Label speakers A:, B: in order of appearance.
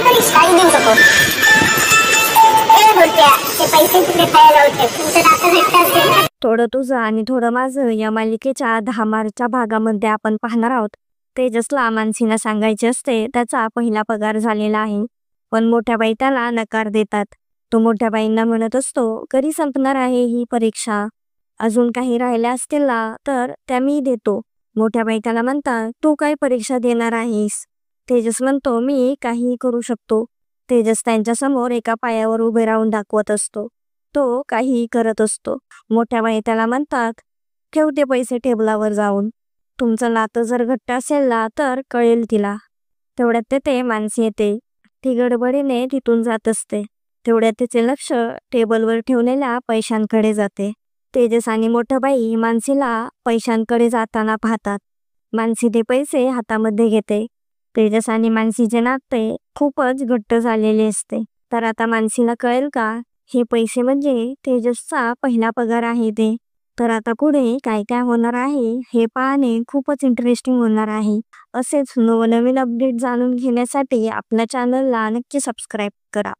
A: तरी शाही देऊ शकतो. ते पैसे कुठे खायला होते तुमचं नातं घट्ट असेल ना.
B: थोडं तुझं आणि थोडं माझं या मालिकेच्या 10 मार्चच्या भागामध्ये आपण पाहणार आहोत. तेजसला मानसीला सांगायचे असते त्याचा पहिला पगार झालेला आहे, पण मोठ्या बाई त्याला नकार देतात. तो मोठ्या बाईंना म्हणत असतो, कधी संपणार आहे ही परीक्षा? अजून काही राहिल्या असतील ना तर त्या मी देतो. मोठ्या बाई त्याला म्हणतात, तू काय परीक्षा देणार आहेस? तेजस म्हणतो, मी काहीही करू शकतो. तेजस त्यांच्यासमोर एका पायावर उभे राहून दाखवत असतो. तो काहीही करत असतो. मोठ्या बाई त्याला म्हणतात, ठेवते पैसे टेबलावर जाऊन. तुमचं नातं जर घट्ट असेल ना तर कळेल तिला. तेवढ्यात तेथे मानसी येते. ती गडबडीने तिथून जात असते. तेवढ्यात तिचे लक्ष टेबलवर ठेवलेल्या पैशांकडे जाते. तेजस आणि मोठ्या बाई मानसीला पैशांकडे जाताना पाहतात. मानसी ते पैसे हातामध्ये घेते. तेजस आणि मानसीचे नाते खूपच घट्ट झालेले असते. तर आता मानसीला कळेल का हे पैसे म्हणजे तेजसचा पहिला पगार आहे ते. तर आता पुढे काय काय होणार आहे हे पाहणे खूपच इंटरेस्टिंग होणार आहे. असेच नवनवीन अपडेट जाणून घेण्यासाठी आपल्या चॅनलला नक्की सबस्क्राईब करा.